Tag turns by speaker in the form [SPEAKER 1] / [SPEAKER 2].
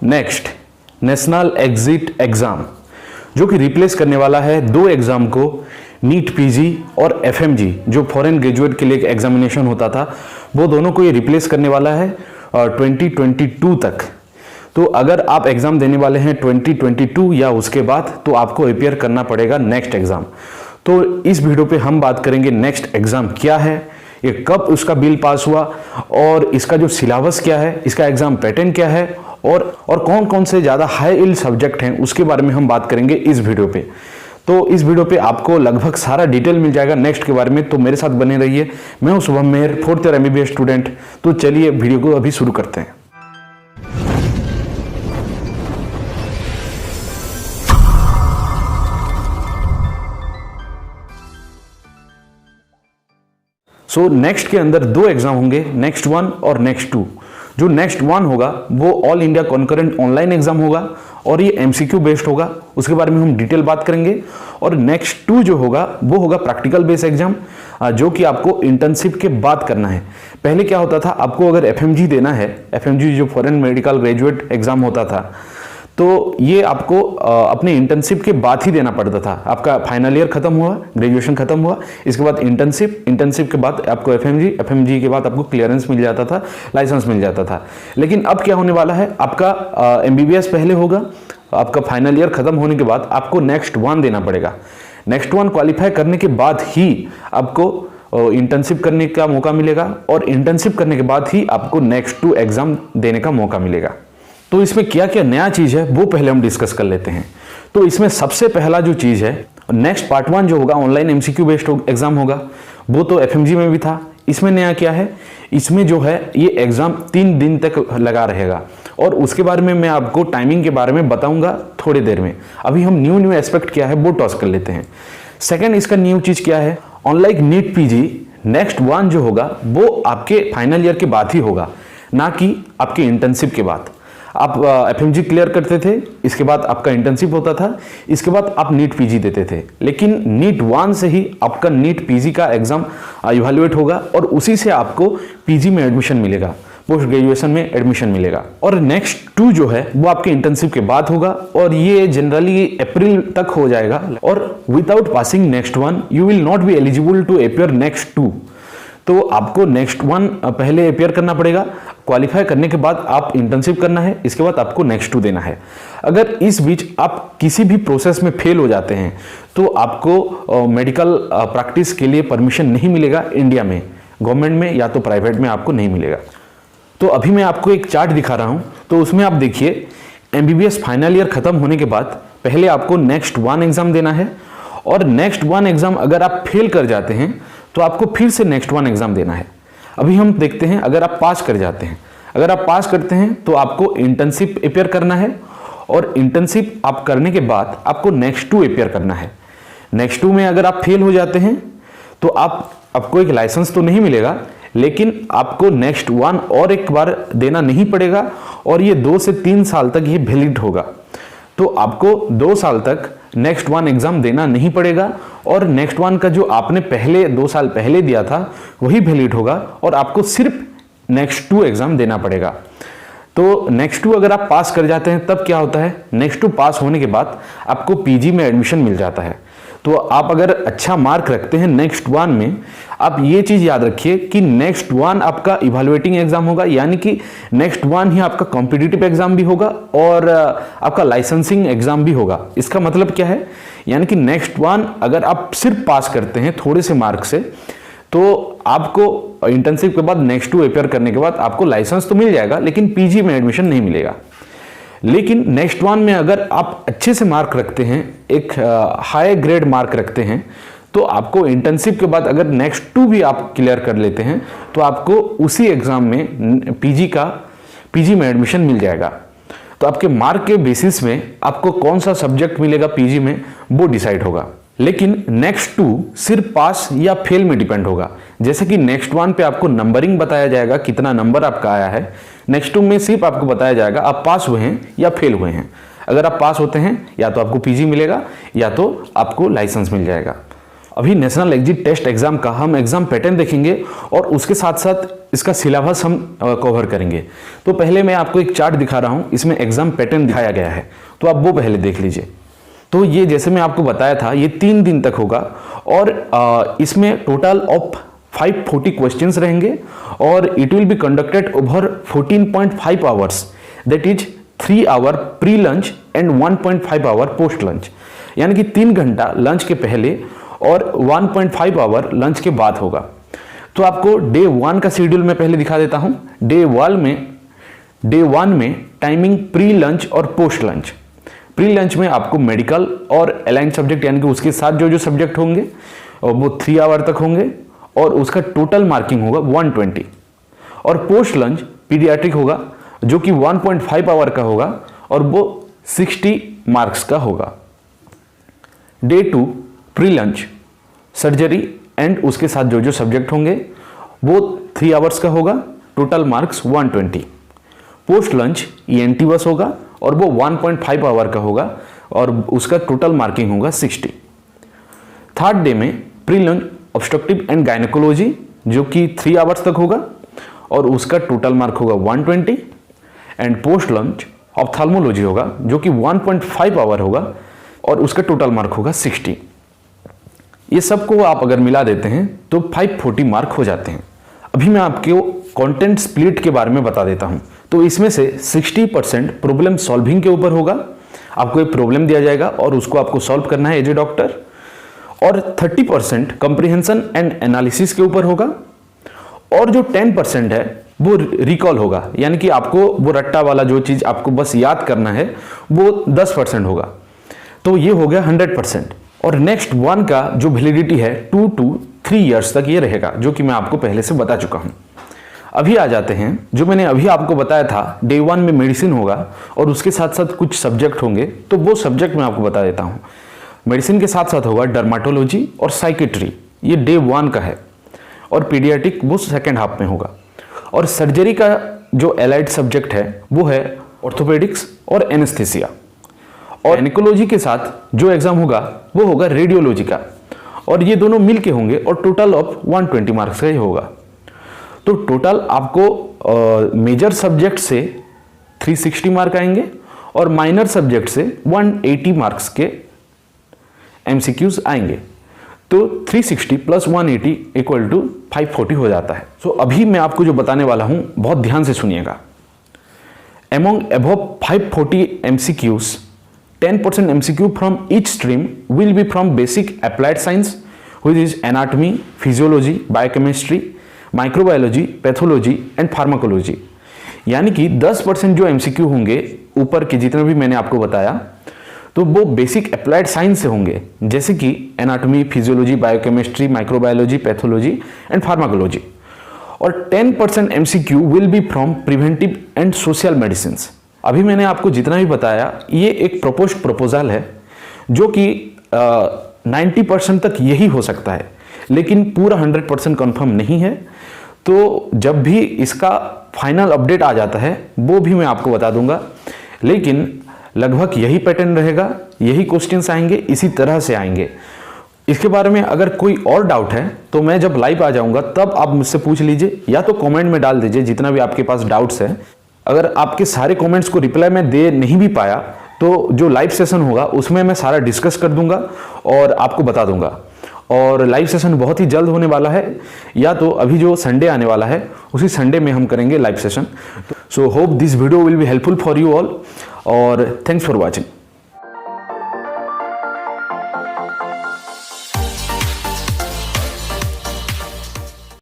[SPEAKER 1] Next national exit exam, जो कि replace करने वाला है दो एग्जाम को, नीट पीजी और एफएमजी जो फॉरेन ग्रेजुएट के लिए एक एग्जामिनेशन होता था, वो दोनों को ये रिप्लेस करने वाला है 2022 तक। तो अगर आप एग्जाम देने वाले हैं 2022 या उसके बाद, तो आपको अपियर करना पड़ेगा नेक्स्ट एग्जाम। तो इस वीडियो पे हम बात करेंगे नेक्स्ट एग्जाम क्या है, ये कब उसका बिल पास हुआ, और इसका जो सिलेबस क्या है, इसका एग्जाम पैटर्न क्या है, और कौन कौन से ज़्यादा हाई यील्ड सब्जेक्ट हैं उसके बारे में हम बात करेंगे इस वीडियो पे। तो इस वीडियो पे आपको लगभग सारा डिटेल मिल जाएगा नेक्स्ट के बारे में, तो मेरे साथ बने रहिए। मैं हूं शुभम मेहर, 4th ईयर MBBS स्टूडेंट। तो चलिए वीडियो को अभी शुरू करते हैं। सो नेक्स्ट के अंदर दो एग्जाम होंगे, नेक्स्ट 1 और नेक्स्ट 2। जो नेक्स्ट 1 होगा वो all India concurrent online exam होगा और ये MCQ बेस्ड होगा, उसके बारे में हम डिटेल बात करेंगे। और नेक्स्ट 2 जो होगा वो होगा प्रैक्टिकल बेस्ड एग्जाम, जो कि आपको इंटर्नशिप के बाद करना है। पहले क्या होता था, आपको अगर FMG देना है, FMG जो फॉरेन मेडिकल ग्रेजुएट एग्जाम होता था, तो ये आपको अपने इंटर्नशिप के बाद ही देना पड़ता था। आपका फाइनल ईयर खत्म हुआ, ग्रेजुएशन खत्म हुआ, इसके बाद इंटर्नशिप के बाद आपको FMG के बाद आपको क्लियरेंस मिल जाता था, लाइसेंस मिल जाता था। लेकिन अब क्या होने वाला है, आपका MBBS पहले होगा, आपका फाइनल ईयर खत्म होने के बाद आपको नेक्स्ट 1 देना पड़ेगा। नेक्स्ट 1 क्वालिफाई करने के बाद ही आपको इंटर्नशिप करने का मौका मिलेगा, और इंटर्नशिप करने के बाद ही आपको नेक्स्ट 2 एग्जाम देने का मौका मिलेगा। तो इसमें क्या क्या नया चीज है वो पहले हम डिस्कस कर लेते हैं। तो इसमें सबसे पहला जो चीज है, नेक्स्ट पार्ट 1 जो होगा ऑनलाइन MCQ बेस्ड एग्जाम होगा, वो तो FMG में भी था। इसमें नया क्या है, इसमें जो है ये एग्जाम 3 दिन तक लगा रहेगा, और उसके बारे में मैं आपको टाइमिंग के बारे में बताऊंगा थोड़ी देर में। अभी हम न्यू एस्पेक्ट क्या है वो टॉस कर लेते हैं। सेकेंड, इसका न्यू चीज क्या है, अनलाइक नीट PG नेक्स्ट 1 जो होगा वो आपके फाइनल ईयर के बाद ही होगा, ना कि आपके इंटर्नशिप के बाद। आप FMG क्लियर करते थे, इसके बाद आपका इंटर्नशिप होता था, इसके बाद आप नीट PG देते थे। लेकिन नीट 1 से ही आपका नीट PG का एग्जाम इवैल्यूएट होगा, और उसी से आपको PG में एडमिशन मिलेगा, पोस्ट ग्रेजुएशन में एडमिशन मिलेगा। और नेक्स्ट 2 जो है वो आपके इंटर्नशिप के बाद होगा, और ये जनरली अप्रैल तक हो जाएगा। और without passing next 1 you will not be eligible to appear next 2। तो आपको नेक्स्ट 1 पहले अपियर करना पड़ेगा, क्वालिफाई करने के बाद आप इंटर्नशिप करना है, इसके बाद आपको नेक्स्ट 2 देना है। अगर इस बीच आप किसी भी प्रोसेस में फेल हो जाते हैं तो आपको मेडिकल प्रैक्टिस के लिए परमिशन नहीं मिलेगा इंडिया में, गवर्नमेंट में या तो प्राइवेट में आपको नहीं मिलेगा। तो अभी मैं आपको एक चार्ट दिखा रहा हूं, तो उसमें आप देखिए MBBS फाइनल ईयर खत्म होने के बाद पहले आपको नेक्स्ट 1 एग्जाम देना है, और नेक्स्ट 1 एग्जाम अगर आप फेल कर जाते हैं तो आपको फिर से नेक्स्ट 1 एग्जाम देना है। अभी हम देखते हैं, अगर आप पास कर जाते हैं, अगर आप पास करते हैं तो आपको इंटर्नशिप अपियर करना है, और इंटर्नशिप आप करने के बाद आपको नेक्स्ट 2 अपियर करना है। नेक्स्ट 2 में अगर आप फेल हो जाते हैं तो आपको एक लाइसेंस तो नहीं मिलेगा, लेकिन आपको नेक्स्ट 1 और एक बार देना नहीं पड़ेगा, और ये 2 से 3 साल तक ये वैलिड होगा। तो आपको 2 साल तक नेक्स्ट 1 एग्जाम देना नहीं पड़ेगा, और नेक्स्ट 1 का जो आपने पहले 2 साल पहले दिया था वही वैलिड होगा, और आपको सिर्फ नेक्स्ट 2 एग्जाम देना पड़ेगा। तो नेक्स्ट 2 अगर आप पास कर जाते हैं तब क्या होता है, नेक्स्ट 2 पास होने के बाद आपको PG में एडमिशन मिल जाता है। तो आप अगर अच्छा मार्क रखते हैं नेक्स्ट 1 में, आप ये चीज याद रखिए कि नेक्स्ट 1 आपका इवैल्यूएटिंग एग्जाम होगा, यानी कि नेक्स्ट 1 ही आपका कॉम्पिटिटिव एग्जाम भी होगा और आपका लाइसेंसिंग एग्जाम भी होगा। इसका मतलब क्या है, यानी कि नेक्स्ट 1 अगर आप सिर्फ पास करते हैं थोड़े से मार्क से, तो आपको इंटर्नशिप के बाद नेक्स्ट 2 अपियर करने के बाद आपको लाइसेंस तो मिल जाएगा, लेकिन PG में एडमिशन नहीं मिलेगा। लेकिन नेक्स्ट 1 में अगर आप अच्छे से मार्क रखते हैं, एक हाई ग्रेड मार्क रखते हैं, तो आपको इंटर्नशिप के बाद अगर नेक्स्ट 2 भी आप क्लियर कर लेते हैं तो आपको उसी एग्जाम में PG में एडमिशन मिल जाएगा। तो आपके मार्क के बेसिस में आपको कौन सा सब्जेक्ट मिलेगा PG में वो डिसाइड होगा। लेकिन नेक्स्ट 2 सिर्फ पास या फेल में डिपेंड होगा। जैसे कि नेक्स्ट 1 पे आपको नंबरिंग बताया जाएगा, कितना नंबर आपका आया है। नेक्स्ट 2 में सिर्फ आपको बताया जाएगा आप पास हुए हैं या फेल हुए हैं। अगर आप पास होते हैं या तो आपको PG मिलेगा या तो आपको लाइसेंस मिल जाएगा। अभी नेशनल एग्जिट टेस्ट एग्जाम का हम एग्जाम पैटर्न देखेंगे और उसके साथ साथ इसका सिलेबस हम कवर करेंगे। तो पहले मैं आपको एक चार्ट दिखा रहा हूं, इसमें एग्जाम पैटर्न दिखाया गया है, तो आप वो पहले देख लीजिए। तो ये जैसे मैं आपको बताया था ये 3 दिन तक होगा और इसमें टोटल ऑफ 540 क्वेश्चंस रहेंगे और it will be conducted over 14.5 hours, that is 3 hour pre lunch and 1.5 hour post lunch, यानी कि 3 घंटा लंच के पहले और 1.5 आवर लंच के बाद होगा। तो आपको डे 1 का शेड्यूल मैं पहले दिखा देता हूं। डे 1 में टाइमिंग प्री लंच और पोस्ट लंच। प्री लंच में आपको मेडिकल और अलाइन सब्जेक्ट यानी कि उसके साथ जो सब्जेक्ट होंगे वो 3 आवर तक होंगे और उसका टोटल मार्किंग होगा 120। और पोस्ट लंच पीडियाट्रिक होगा जो कि 1.5 आवर का होगा और वो 60 मार्क्स का होगा। Day 2 pre lunch surgery and उसके साथ जो सब्जेक्ट होंगे वो 3 आवर्स का होगा, total marks 120। Post lunch ENT बस होगा और वो 1.5 आवर का होगा और उसका टोटल मार्किंग होगा 60। थर्ड डे में pre lunch obstructive and gynaecology जो कि 3 आवर्स तक होगा और उसका टोटल मार्क होगा 120। एंड पोस्ट लंच ऑप्थाल्मोलॉजी होगा जो कि 1.5 आवर होगा और उसका टोटल मार्क होगा 60। ये सबको आप अगर मिला देते हैं तो 540 मार्क हो जाते हैं। अभी मैं आपको कंटेंट स्प्लिट के बारे में बता देता हूं। तो इसमें से 60% प्रॉब्लम सॉल्विंग के ऊपर होगा, आपको एक प्रॉब्लम दिया जाएगा और उसको आपको सॉल्व करना है एज ए डॉक्टर, और 30% कंप्रीहेंशन एंड एनालिसिस के ऊपर होगा और जो 10% है वो रिकॉल होगा, यानी कि आपको वो रट्टा वाला जो चीज आपको बस याद करना है वो 10% होगा। तो ये हो गया 100%। और नेक्स्ट 1 का जो वैलिडिटी है 2 to 3 इयर्स तक ये रहेगा, जो कि मैं आपको पहले से बता चुका हूं। अभी आ जाते हैं जो मैंने अभी आपको बताया था, डे 1 में मेडिसिन होगा और उसके साथ साथ कुछ सब्जेक्ट होंगे, तो वो सब्जेक्ट मैं आपको बता देता हूं। मेडिसिन के साथ साथ होगा डर्माटोलॉजी और साइकेट्री, ये डे 1 का है, और पीडियाट्रिक वो सेकेंड हाफ में होगा। और सर्जरी का जो एलाइड सब्जेक्ट है वो है ऑर्थोपेडिक्स और एनेस्थेसिया। और गायनेकोलॉजी के साथ जो एग्जाम होगा वो होगा रेडियोलॉजी का, और ये दोनों मिलके होंगे और टोटल ऑफ 120 मार्क्स का ही होगा। तो टोटल आपको मेजर सब्जेक्ट से 360 मार्क आएंगे और माइनर सब्जेक्ट से 180 मार्क्स के MCQs आएंगे। तो 360 प्लस 180 इक्वल टू 540 हो जाता है। सो अभी मैं आपको जो बताने वाला हूं बहुत ध्यान से सुनिएगा। Among above 540 MCQs, 10% MCQ from each stream will be from basic applied science, which is anatomy, physiology, biochemistry, microbiology, pathology and pharmacology। यानी कि 10% जो MCQ होंगे ऊपर के जितने भी मैंने आपको बताया, तो वो बेसिक अप्लाइड साइंस से होंगे, जैसे कि anatomy, physiology, biochemistry, microbiology, pathology and pharmacology. और 10% MCQ will be from preventive and social medicine. अभी मैंने आपको जितना भी बताया ये एक प्रपोजल है जो कि 90% तक यही हो सकता है, लेकिन पूरा 100% कंफर्म नहीं है। तो जब भी इसका फाइनल अपडेट आ जाता है वो भी मैं आपको बता दूंगा, लेकिन लगभग यही पैटर्न रहेगा, यही क्वेश्चंस आएंगे, इसी तरह से आएंगे। इसके बारे में अगर कोई और डाउट है तो मैं जब लाइव आ जाऊंगा तब आप मुझसे पूछ लीजिए, या तो कमेंट में डाल दीजिए जितना भी आपके पास डाउट्स है। अगर आपके सारे कमेंट्स को रिप्लाई मैं दे नहीं भी पाया तो जो लाइव सेशन होगा उसमें मैं सारा डिस्कस कर दूंगा और आपको बता दूंगा। और लाइव सेशन बहुत ही जल्द होने वाला है, या तो अभी जो संडे आने वाला है उसी संडे में हम करेंगे live session. So hope this video will be helpful for you all, और थैंक्स फॉर वॉचिंग।